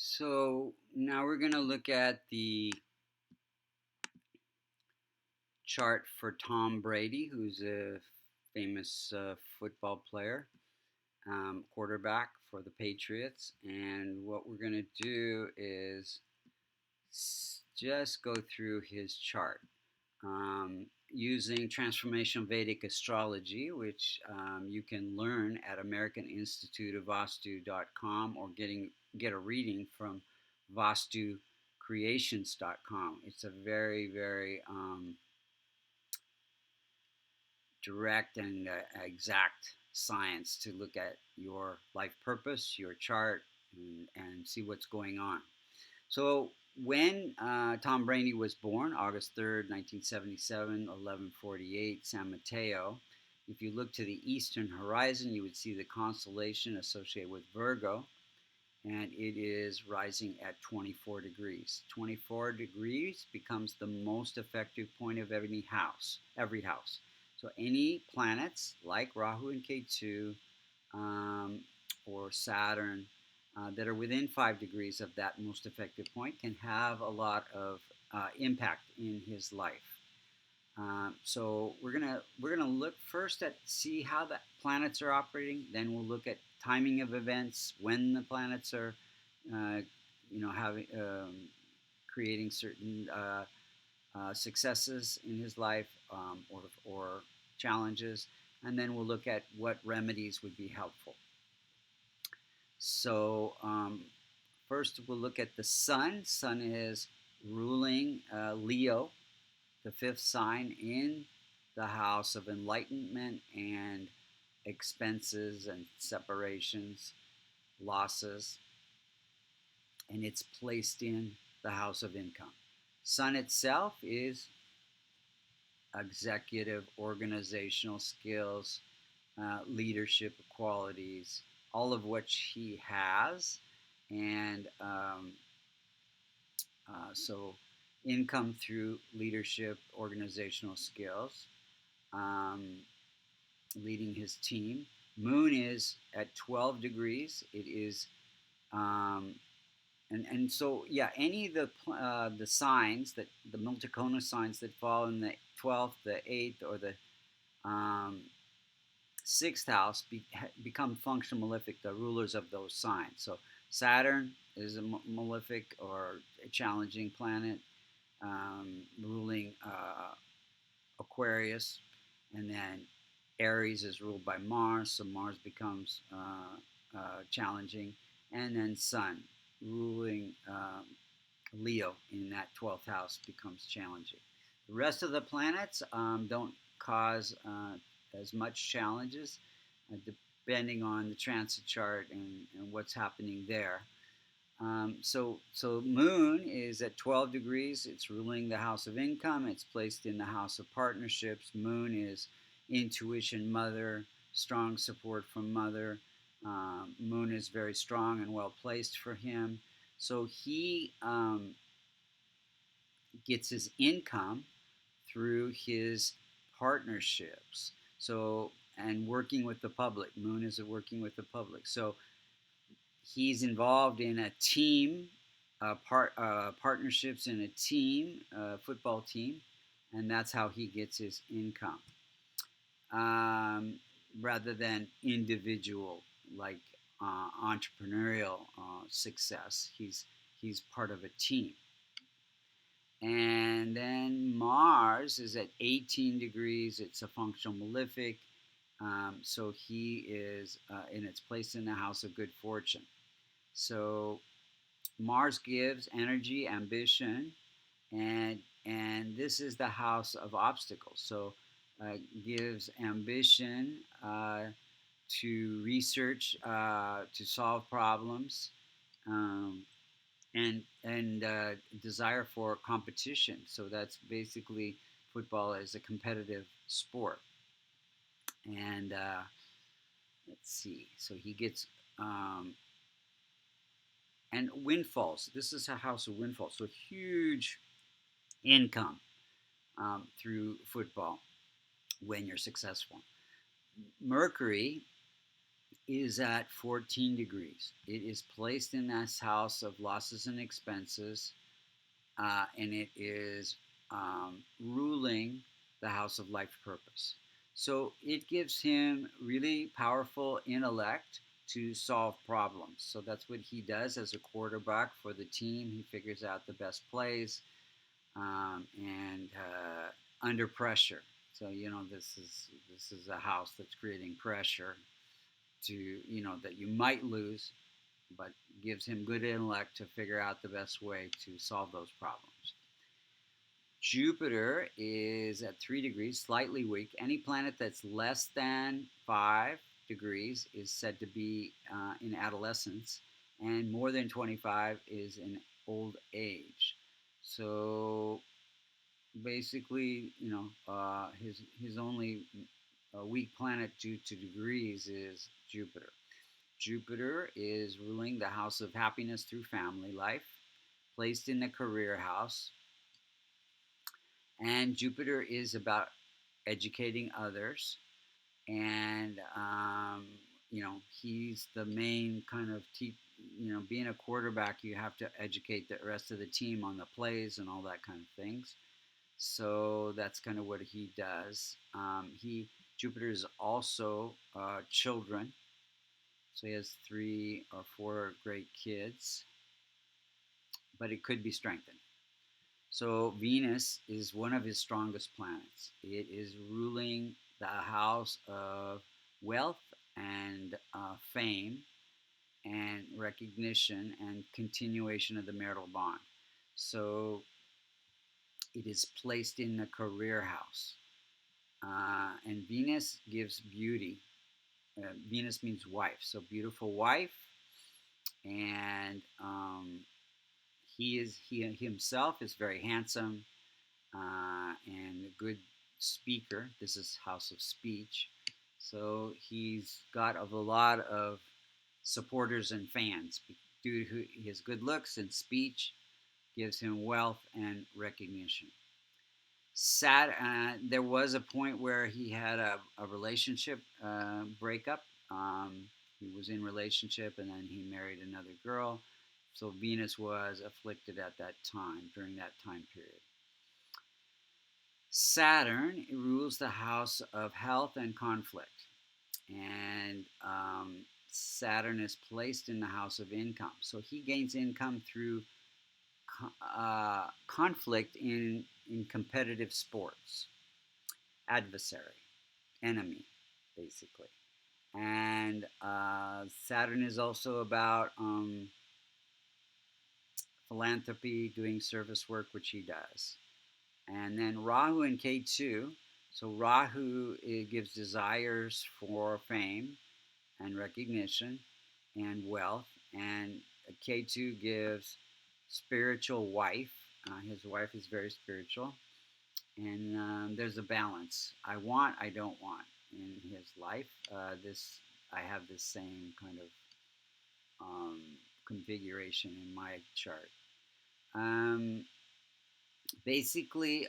So now we're going to look at the chart for Tom Brady, who's a famous football player, quarterback for the Patriots. And what we're going to do is just go through his chart using transformational Vedic astrology, which you can learn at American Institute of Vastu.com or get a reading from vastucreations.com. It's a very, very direct and exact science to look at your life purpose, your chart, and see what's going on. So when Tom Brady was born, August 3rd, 1977, 11:48, San Mateo, if you look to the eastern horizon, you would see the constellation associated with Virgo, and it is rising at 24 degrees. 24 degrees becomes the most effective point of every house. So any planets like Rahu and Ketu or Saturn that are within 5 degrees of that most effective point can have a lot of impact in his life. So we're gonna look first at see how the planets are operating. Then we'll look at timing of events when the planets are, having creating certain successes in his life or challenges, and then we'll look at what remedies would be helpful. So first we'll look at the sun. Sun is ruling Leo, the fifth sign in the house of enlightenment and expenses and separations, losses, and it's placed in the house of income. Sun itself is executive, organizational skills, leadership qualities, all of which he has, and so income through leadership, organizational skills, leading his team. Moon is at 12 degrees. It is, and so yeah, any of the signs that the multicona signs that fall in the 12th, the 8th, or the sixth house become function malefic, the rulers of those signs. So Saturn is a malefic or a challenging planet, ruling Aquarius, and then Aries is ruled by Mars, so Mars becomes challenging, and then Sun, ruling Leo in that 12th house, becomes challenging. The rest of the planets don't cause as much challenges, depending on the transit chart and what's happening there. So Moon is at 12 degrees. It's ruling the house of income. It's placed in the house of partnerships. Moon is intuition, mother, strong support from mother. Moon is very strong and well placed for him. So he gets his income through his partnerships. So, and working with the public. Moon is working with the public. So he's involved in a team, partnerships in a team, football team, and that's how he gets his income, rather than individual like entrepreneurial success. He's part of a team. And then Mars is at 18 degrees. It's a functional malefic. So he is in its place in the house of good fortune. So Mars gives energy, ambition, and this is the house of obstacles. So gives ambition to research, to solve problems, and desire for competition. So that's basically football as a competitive sport. And let's see. So he gets and windfalls. This is a house of windfalls. So huge income through football when you're successful. Mercury is at 14 degrees. It is placed in this house of losses and expenses, and it is ruling the house of life purpose. So it gives him really powerful intellect to solve problems. So that's what he does as a quarterback for the team. He figures out the best plays and under pressure. So this is a house that's creating pressure to that you might lose, but gives him good intellect to figure out the best way to solve those problems. Jupiter is at 3 degrees, slightly weak. Any planet that's less than 5 degrees is said to be in adolescence, and more than 25 is in old age. So basically, his only weak planet due to degrees is Jupiter. Jupiter is ruling the house of happiness through family life, placed in the career house. And Jupiter is about educating others. And, he's the main kind of, being a quarterback, you have to educate the rest of the team on the plays and all that kind of things. So that's kind of what he does. Jupiter is also children. So he has 3 or 4 great kids, but it could be strengthened. So Venus is one of his strongest planets. It is ruling the house of wealth and fame and recognition and continuation of the marital bond. So it is placed in the career house. And Venus gives beauty. Venus means wife, so beautiful wife, and he himself is very handsome and a good speaker. This is house of speech, so he's got a lot of supporters and fans due to his good looks and speech. Gives him wealth and recognition. There was a point where he had a relationship breakup. He was in relationship and then he married another girl. So Venus was afflicted at that time, during that time period. Saturn rules the house of health and conflict. And Saturn is placed in the house of income. So he gains income through conflict in competitive sports, adversary, enemy, basically. And Saturn is also about philanthropy, doing service work, which he does. And then Rahu and Ketu. So Rahu, it gives desires for fame and recognition and wealth, and Ketu gives spiritual wife. His wife is very spiritual, and there's a balance. I want, I don't want in his life. I have this same kind of configuration in my chart. Basically,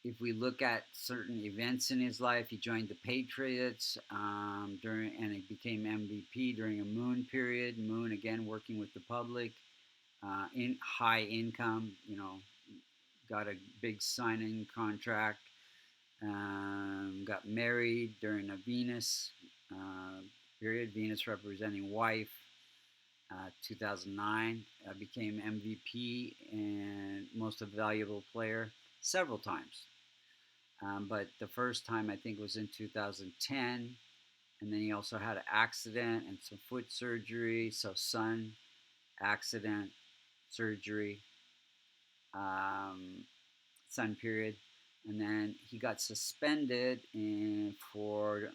if we look at certain events in his life, he joined the Patriots and he became MVP during a Moon period. Moon, again, working with the public, in high income, got a big signing contract, got married during a Venus period, Venus representing wife. 2009, became MVP and most valuable player several times. But the first time I think was in 2010, and then he also had an accident and some foot surgery. So sun, accident, surgery, sun period, and then he got suspended for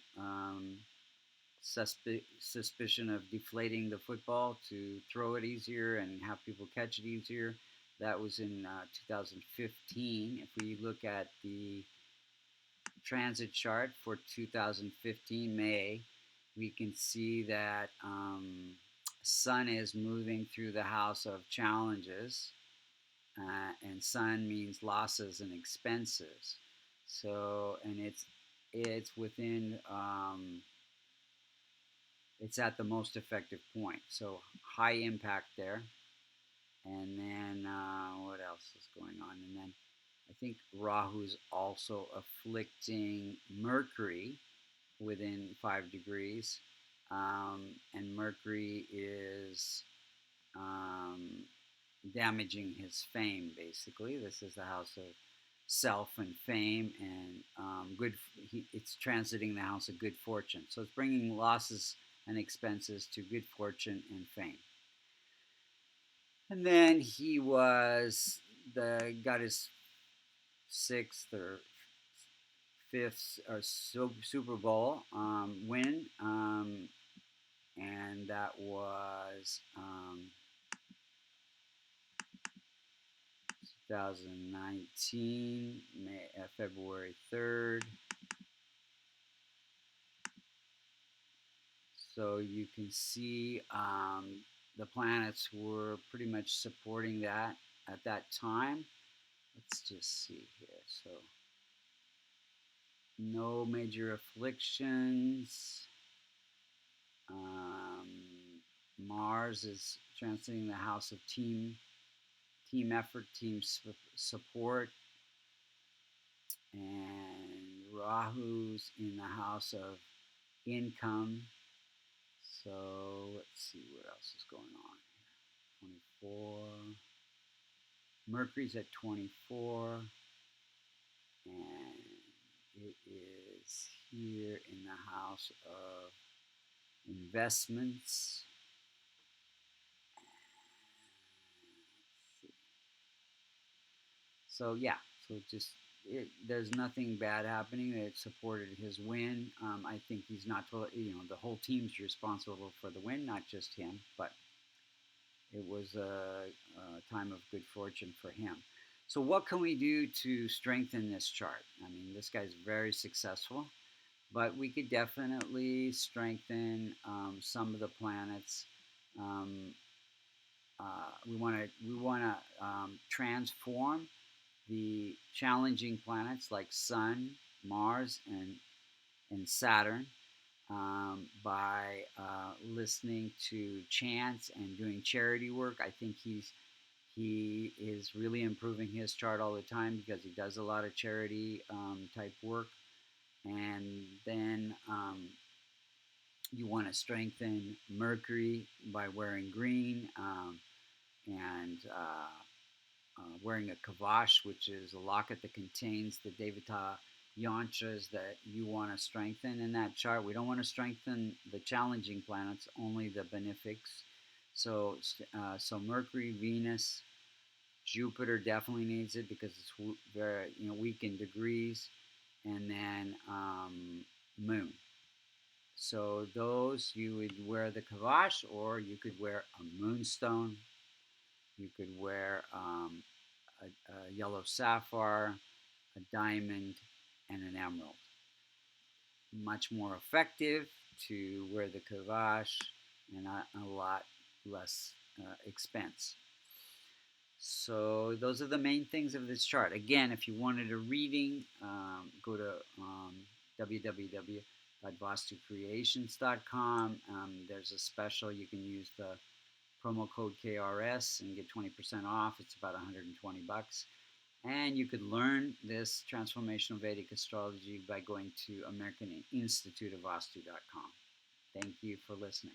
suspicion of deflating the football to throw it easier and have people catch it easier. That was in 2015. If we look at the transit chart for 2015 May, we can see that Sun is moving through the house of challenges, and Sun means losses and expenses. So, and it's within it's at the most effective point. So high impact there. And then what else is going on? And then I think Rahu's also afflicting Mercury within 5 degrees. And Mercury is um, damaging his fame, basically. This is the house of self and fame, and it's transiting the house of good fortune. So it's bringing losses and expenses to good fortune and fame. And then he got his sixth or fifth or Super Bowl win, and that was 2019, February 3rd. So you can see the planets were pretty much supporting that at that time. Let's just see here. So no major afflictions. Mars is transiting the house of team effort, team support, and Rahu's in the house of income. So let's see what else is going on here. 24. Mercury's at 24, and it is here in the house of investments. So yeah, so there's nothing bad happening. It supported his win. I think he's not, the whole team's responsible for the win, not just him, but it was a time of good fortune for him. So what can we do to strengthen this chart? I mean, this guy's very successful, but we could definitely strengthen some of the planets. Um, we want to transform the challenging planets like Sun, Mars, and Saturn by listening to chants and doing charity work. I think he is really improving his chart all the time because he does a lot of charity type work. And then you want to strengthen Mercury by wearing green and wearing a kavash, which is a locket that contains the Devata yantras that you want to strengthen in that chart. We don't want to strengthen the challenging planets, only the benefics. So Mercury, Venus, Jupiter definitely needs it because it's very weak in degrees, and then Moon. So those you would wear the kavash, or you could wear a moonstone. You could wear a yellow sapphire, a diamond, and an emerald. Much more effective to wear the kavash and a lot less expense. So those are the main things of this chart. Again, if you wanted a reading, go to www.vastucreations.com. There's a special. You can use the promo code KRS and get 20% off. It's about 120 bucks. And you could learn this transformational Vedic astrology by going to American Institute of Vastu.com. Thank you for listening.